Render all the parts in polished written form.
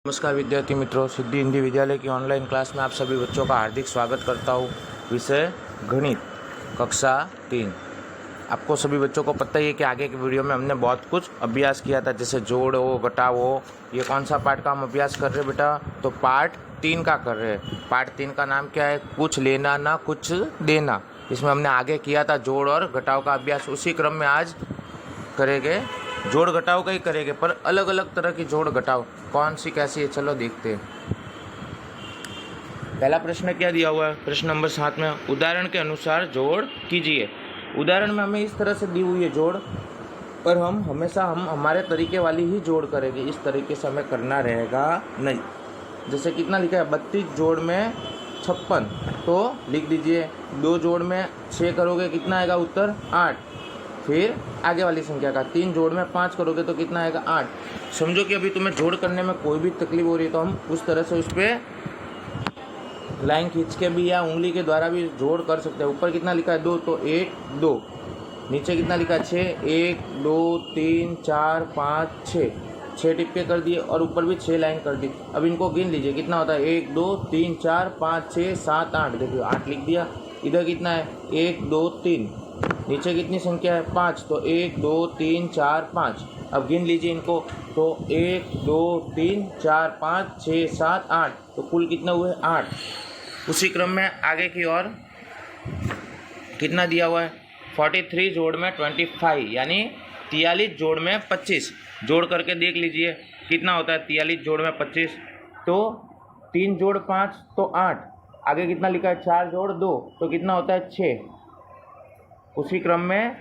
नमस्कार विद्यार्थी मित्रों, सिद्धि हिंदी विद्यालय की ऑनलाइन क्लास में आप सभी बच्चों का हार्दिक स्वागत करता हूँ। विषय गणित, कक्षा 3। आपको सभी बच्चों को पता ही है कि आगे की वीडियो में हमने बहुत कुछ अभ्यास किया था, जैसे जोड़ हो, घटाव हो। ये कौन सा पार्ट का हम अभ्यास कर रहे हैं बेटा? तो पार्ट 3 का कर रहे हैं। पार्ट 3 का नाम क्या है? कुछ लेना ना कुछ देना। इसमें हमने आगे किया था जोड़ और घटाव का अभ्यास। उसी क्रम में आज करेंगे, जोड़ घटाव का ही करेंगे, पर अलग अलग तरह की जोड़ घटाव कौन सी कैसी है, चलो देखते हैं। पहला प्रश्न क्या दिया हुआ है? प्रश्न नंबर 7 में उदाहरण के अनुसार जोड़ कीजिए। उदाहरण में हमें इस तरह से दी हुई है जोड़, पर हम हमेशा हमारे तरीके वाली ही जोड़ करेंगे। इस तरीके से हमें करना रहेगा नहीं। जैसे कितना लिखा है? 32 जोड़ में 56, तो लिख दीजिए। 2 जोड़ में 6 करोगे, कितना आएगा उत्तर? 8। फिर आगे वाली संख्या का 3 जोड़ में 5 करोगे तो कितना आएगा? 8। समझो कि अभी तुम्हें जोड़ करने में कोई भी तकलीफ हो रही है तो हम उस तरह से उस पर लाइन खींच के भी या उंगली के द्वारा भी जोड़ कर सकते हैं। ऊपर कितना लिखा है? 2, तो 1 2। नीचे कितना लिखा है? 6, 1 2 3 4 5 6। 6 टिप्पे कर दिए और ऊपर भी 6 लाइन कर दी। अब इनको गिन लीजिए, कितना होता है? 1 2 3 4 5 6 7 8। देखिए 8 लिख दिया। इधर कितना है? 1 2 3। नीचे कितनी संख्या है? 5, तो 1 2 3 4 5। अब गिन लीजिए इनको, तो 1 2 3 4 5 6 7 8, तो कुल कितने हुए? 8। उसी क्रम में आगे की ओर कितना दिया हुआ है? 43 जोड़ में 25, यानी 43 जोड़ में 25। जोड़ करके देख लीजिए कितना होता है 43 जोड़ में 25। तो 3 जोड़ 5 तो 8। आगे कितना लिखा है? 4 जोड़ 2, तो कितना होता है? 6। उसी क्रम में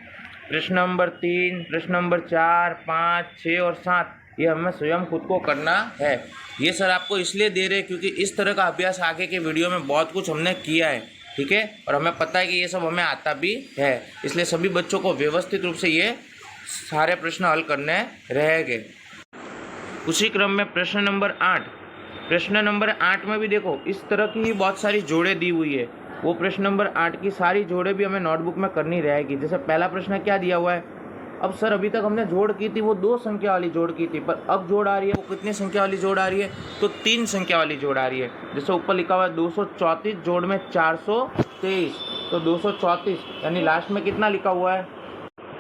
प्रश्न नंबर 3, प्रश्न नंबर 4 5 6 और 7, ये हमें स्वयं खुद को करना है। ये सर आपको इसलिए दे रहे हैं क्योंकि इस तरह का अभ्यास आगे के वीडियो में बहुत कुछ हमने किया है, ठीक है, और हमें पता है कि ये सब हमें आता भी है। इसलिए सभी बच्चों को व्यवस्थित रूप से ये सारे प्रश्न हल करने रहेंगे। उसी क्रम में प्रश्न नंबर 8, प्रश्न नंबर 8 में भी देखो इस तरह की ही बहुत सारी जोड़ें दी हुई है। वो प्रश्न नंबर 8 की सारी जोड़ें भी हमें नोटबुक में करनी रहेगी। जैसे पहला प्रश्न क्या दिया हुआ है? अब सर अभी तक हमने जोड़ की थी वो 2 संख्या वाली जोड़ की थी, पर अब जोड़ आ रही है वो कितनी संख्या वाली जोड़ आ रही है? तो 3 संख्या वाली जोड़ आ रही है। जैसे ऊपर लिखा हुआ है 234 जोड़ में 423, तो 234, यानी लास्ट में कितना लिखा हुआ है?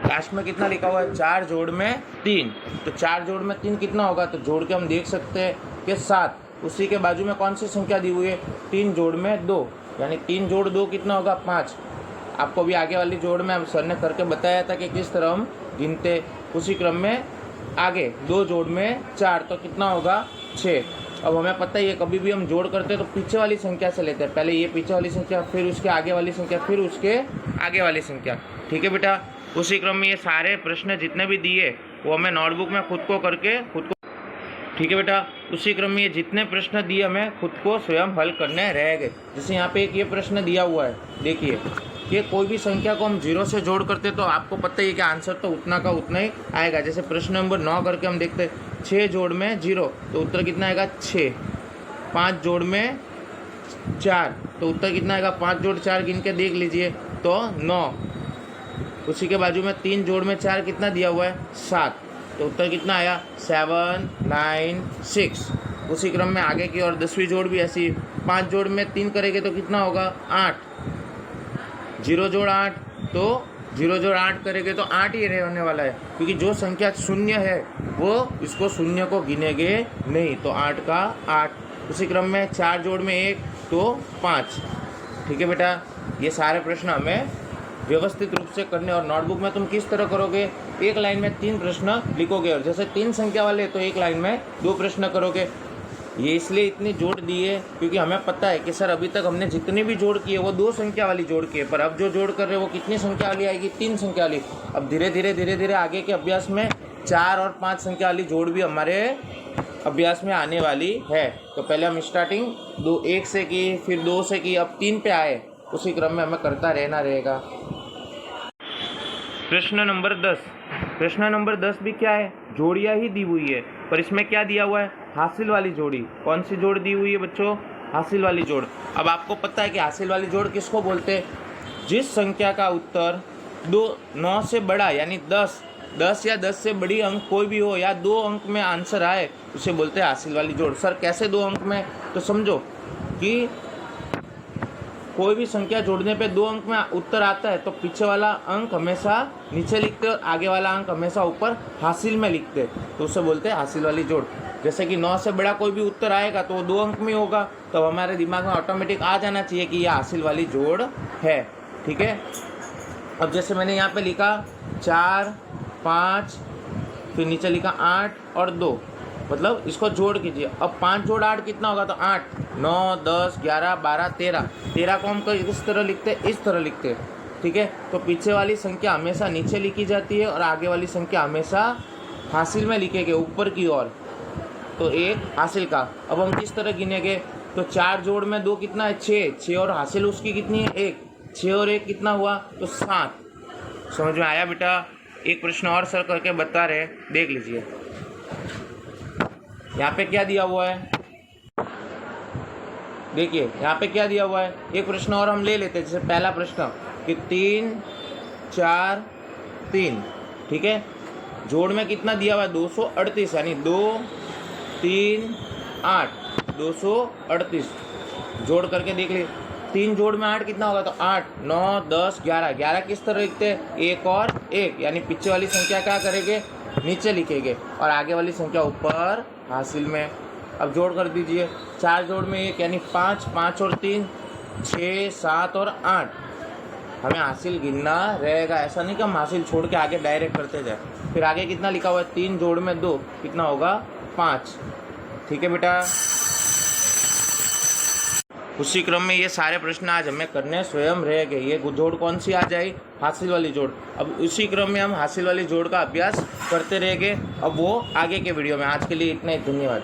लास्ट में कितना लिखा हुआ है? 4 जोड़ में 3, तो 4 जोड़ में 3 कितना होगा? तो जोड़ के हम देख सकते हैं कि 7। उसी के बाजू में कौन सी संख्या दी हुई है? 3 जोड़ में 2, यानी 3 जोड़ 2 कितना होगा? 5। आपको भी आगे वाली जोड़ में सर ने करके बताया था कि किस तरह हम गिनते। उसी क्रम में आगे 2 जोड़ में 4, तो कितना होगा? 6। अब हमें पता ही है कभी भी हम जोड़ करते हैं तो पीछे वाली संख्या से लेते हैं। पहले ये पीछे वाली संख्या, फिर उसके आगे वाली संख्या, फिर उसके आगे वाली संख्या, ठीक है बेटा। उसी क्रम में ये सारे प्रश्न जितने भी दिए वो हमें नोटबुक में खुद को करके ठीक है बेटा। उसी क्रम में ये जितने प्रश्न दिए हमें खुद को स्वयं हल करने रहेंगे। जैसे यहाँ पे एक ये प्रश्न दिया हुआ है, देखिए कि कोई भी संख्या को हम 0 से जोड़ करते तो आपको पता ही है कि आंसर तो उतना का उतना ही आएगा। जैसे प्रश्न नंबर 9 करके हम देखते हैं 6 जोड़ में 0, तो उत्तर कितना आएगा? 6। 5 जोड़ में 4, तो उत्तर कितना आएगा? 5 जोड़ 4 गिन के देख लीजिए, तो 9। उसी के बाजू में 3 जोड़ में 4 कितना दिया हुआ है? 7, तो उत्तर कितना आया? 7 9 6। उसी क्रम में आगे की और 10वीं जोड़ भी ऐसी, 5 जोड़ में 3 करेंगे तो कितना होगा? 8। 0 जोड़ 8, तो 0 जोड़ 8 करेंगे तो 8 ही रहने वाला है, क्योंकि जो संख्या शून्य है वो इसको शून्य को गिनेंगे नहीं, तो 8 का 8। उसी क्रम में 4 जोड़ में 1, तो 5, ठीक है बेटा। ये सारे प्रश्न हमें व्यवस्थित रूप से करने, और नोटबुक में तुम किस तरह करोगे? एक लाइन में 3 प्रश्न लिखोगे, और जैसे 3 संख्या वाले तो एक लाइन में 2 प्रश्न करोगे। ये इसलिए इतनी जोड़ दी है क्योंकि हमें पता है कि सर अभी तक हमने जितनी भी जोड़ की है वो 2 संख्या वाली जोड़ की है, पर अब जो जोड़ कर रहे हैं वो कितनी संख्या वाली आएगी? 3 संख्या वाली। अब धीरे धीरे आगे के अभ्यास में 4 और 5 संख्या वाली जोड़ भी हमारे अभ्यास में आने वाली है। तो पहले हम स्टार्टिंग 1 से की, फिर 2 से की, अब 3 पे आए। उसी क्रम में हमें करता रहना रहेगा। प्रश्न नंबर 10, प्रश्न नंबर 10 भी क्या है? जोड़ियाँ ही दी हुई है, पर इसमें क्या दिया हुआ है? हासिल वाली जोड़ी। कौन सी जोड़ दी हुई है बच्चों? हासिल वाली जोड़। अब आपको पता है कि हासिल वाली जोड़ किसको बोलते हैं? जिस संख्या का उत्तर 9 से बड़ा, यानी 10 10 या 10 से बड़ी अंक कोई भी हो या 2 अंक में आंसर आए उसे बोलते हैं हासिल वाली जोड़। सर कैसे 2 अंक में? तो समझो कि कोई भी संख्या जोड़ने पे 2 अंक में उत्तर आता है तो पीछे वाला अंक हमेशा नीचे लिखते हैं और आगे वाला अंक हमेशा ऊपर हासिल में लिखते हैं, तो उसे बोलते हैं हासिल वाली जोड़। जैसे कि 9 से बड़ा कोई भी उत्तर आएगा तो वो 2 अंक में होगा, तो हमारे दिमाग में ऑटोमेटिक आ जाना चाहिए कि यह हासिल वाली जोड़ है। ठीक है, अब जैसे मैंने यहाँ पे लिखा 4, 5, फिर नीचे लिखा 8 और 2, मतलब इसको जोड़ कीजिए। अब 5 जोड़ 8 कितना होगा? तो 8, 9, 10, 11, 12, 13। 13 को हम इस तरह लिखते हैं, इस तरह लिखते हैं। ठीक है, तो पीछे वाली संख्या हमेशा नीचे लिखी जाती है और आगे वाली संख्या हमेशा हासिल में लिखेंगे ऊपर की ओर, तो एक हासिल का। अब हम किस तरह गिनेंगे? तो 4 जोड़ में 2 कितना है? 6 और हासिल उसकी कितनी है? 1। 6 और 1 कितना हुआ? तो 7। समझ में आया बेटा? एक प्रश्न और सर करके बता रहे, देख लीजिए। यहाँ पे क्या दिया हुआ है? देखिए यहाँ पे क्या दिया हुआ है। एक प्रश्न और हम ले लेते हैं, जैसे पहला प्रश्न कि 3, 4, 3। ठीक है, जोड़ में कितना दिया हुआ है? 238, यानी 2, 3, 8, 238। जोड़ करके देख लीजिए, 3 जोड़ में 8 कितना होगा? तो 8, 9, 10, 11। 11 किस तरह लिखते हैं? 1 और 1, यानी पीछे वाली संख्या क्या करेंगे? नीचे लिखेंगे और आगे वाली संख्या ऊपर हासिल में। अब जोड़ कर दीजिए, 4 जोड़ में 1 यानी 5, 5 और 3, 6, 7 और 8। हमें हासिल गिनना रहेगा, ऐसा नहीं कि हम हासिल छोड़ के आगे डायरेक्ट करते जाए। फिर आगे कितना लिखा हुआ है? 3 जोड़ में 2 कितना होगा? 5। ठीक है बेटा, उसी क्रम में ये सारे प्रश्न आज हमें करने स्वयं रह गए। ये जोड़ कौन सी आ जाए? हासिल वाली जोड़। अब उसी क्रम में हम हासिल वाली जोड़ का अभ्यास करते रह गए, अब वो आगे के वीडियो में। आज के लिए इतना ही, धन्यवाद।